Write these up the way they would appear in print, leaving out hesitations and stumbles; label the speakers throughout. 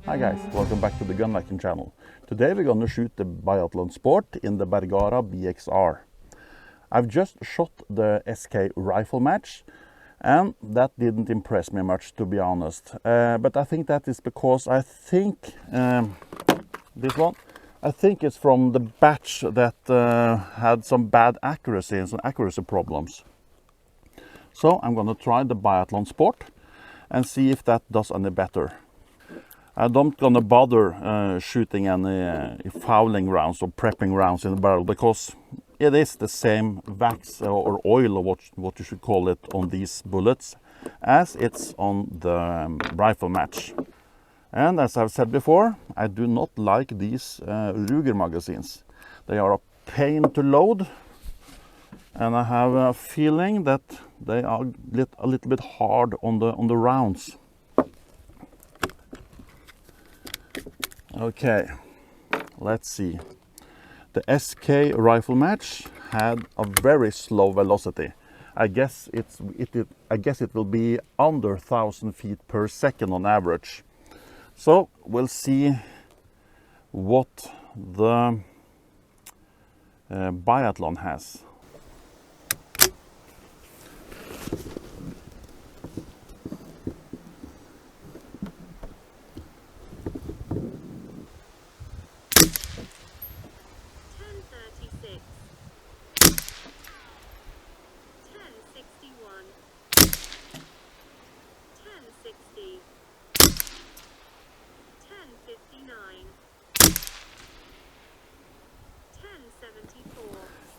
Speaker 1: Hi guys, welcome back to the Gun Liking channel. Today we're gonna shoot the Biathlon Sport in the Bergara BXR. I've just shot the SK rifle match and that didn't impress me much, to be honest. But I think that is because I think it's from the batch that had some bad accuracy and some accuracy problems. So I'm gonna try the Biathlon Sport and see if that does any better. I'm not gonna bother shooting any fouling rounds or prepping rounds in the barrel because it is the same wax or oil, or what you should call it, on these bullets as it's on the rifle match. And as I've said before, I do not like these Ruger magazines. They are a pain to load, and I have a feeling that they are a little bit hard on the rounds. Okay, let's see. The SK rifle match had a very slow velocity. I guess it will be under 1,000 feet per second on average. So we'll see what the Biathlon has.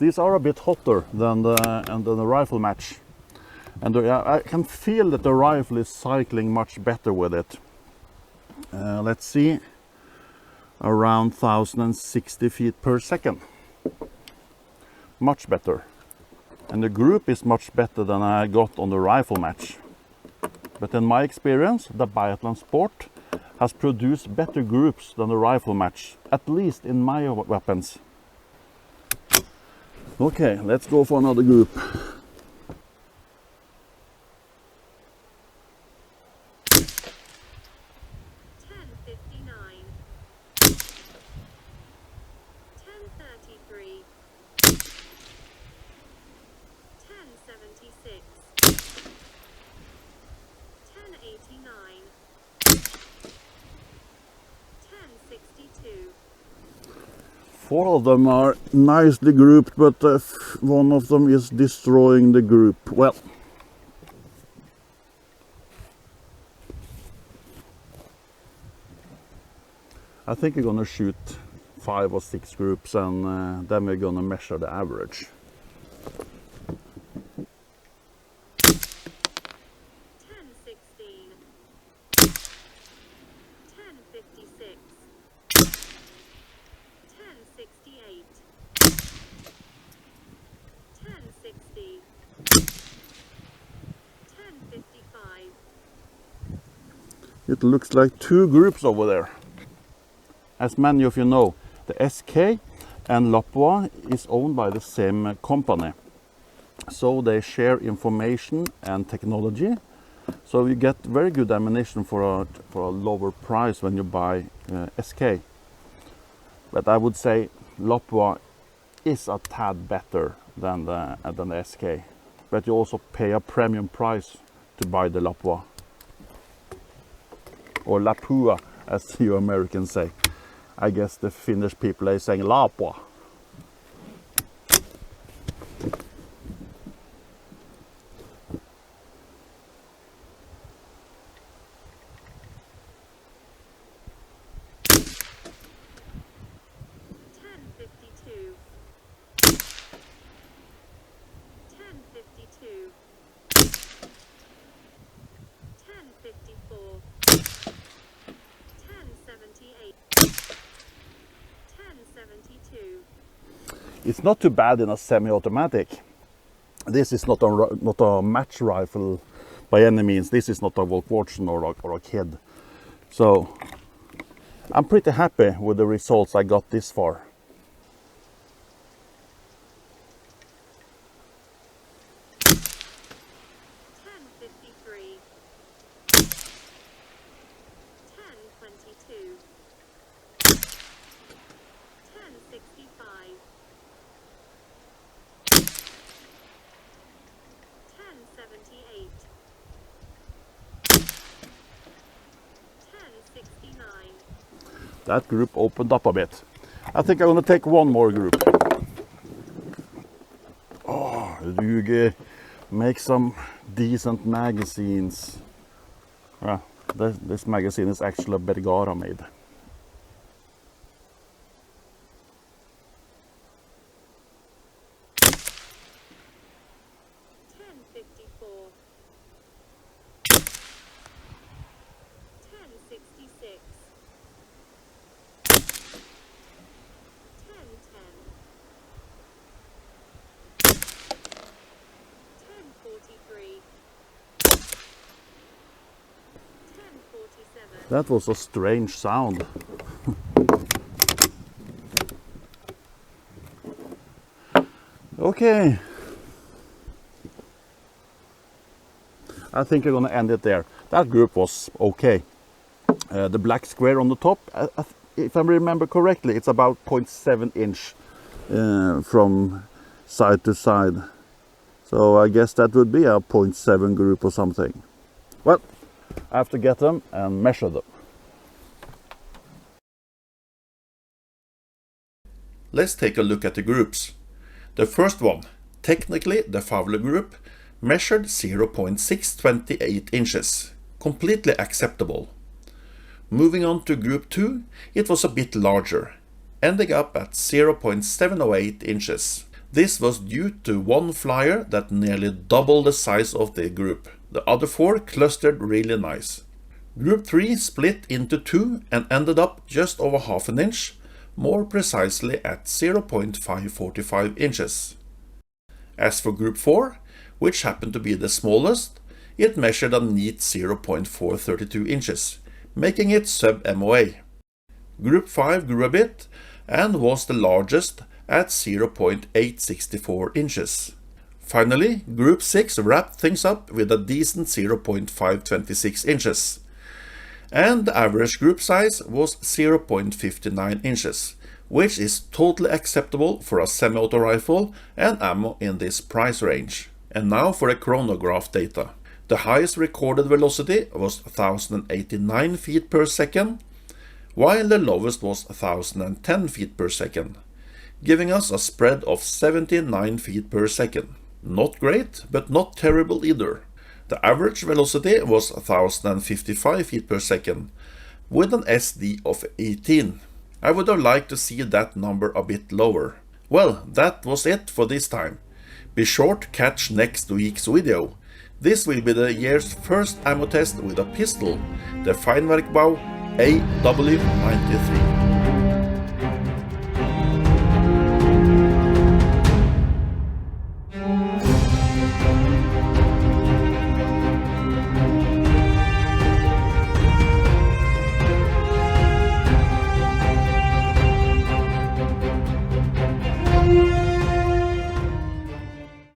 Speaker 1: These are a bit hotter than the rifle match, and I can feel that the rifle is cycling much better with it. Let's see, around 1,060 feet per second, much better, and the group is much better than I got on the rifle match. But in my experience, the Biathlon Sport has produced better groups than the rifle match, at least in my weapons. Okay, let's go for another group. Four of them are nicely grouped, but one of them is destroying the group. Well, I think we're gonna shoot 5 or 6 groups, and then we're gonna measure the average. It looks like 2 groups over there. As many of you know, the SK and Lapua is owned by the same company. So they share information and technology. So you get very good ammunition for a lower price when you buy SK. But I would say Lapua is a tad better than the SK. But you also pay a premium price to buy the Lapua. Or Lapua, as you Americans say. I guess the Finnish people are saying Lapua. It's not too bad in a semi-automatic. This is not a match rifle by any means. This is not a Volkswagen or a Kid. So I'm pretty happy with the results I got this far. that group opened up a bit. I think I'm gonna take one more group. Oh, Ruge make some decent magazines. This magazine is actually Bergara made. That was a strange sound. Okay. I think I'm gonna end it there. That group was okay. The black square on the top, if I remember correctly, it's about 0.7 inch from side to side. So I guess that would be a 0.7 group or something. Well, I have to get them and measure them. Let's take a look at the groups. The first one, technically the Fowler group, measured 0.628 inches, completely acceptable. Moving on to group 2, it was a bit larger, ending up at 0.708 inches. This was due to one flyer that nearly doubled the size of the group. The other 4 clustered really nice. Group 3 split into 2 and ended up just over half an inch, more precisely at 0.545 inches. As for group 4, which happened to be the smallest, it measured a neat 0.432 inches, making it sub-MOA. Group 5 grew a bit and was the largest at 0.864 inches. Finally, Group 6 wrapped things up with a decent 0.526 inches. And the average group size was 0.59 inches, which is totally acceptable for a semi-auto rifle and ammo in this price range. And now for the chronograph data. The highest recorded velocity was 1089 feet per second, while the lowest was 1010 feet per second, giving us a spread of 79 feet per second. Not great, but not terrible either. The average velocity was 1055 feet per second, with an SD of 18. I would have liked to see that number a bit lower. Well, that was it for this time. Be sure to catch next week's video. This will be the year's first ammo test with a pistol, the Feinwerkbau AW93.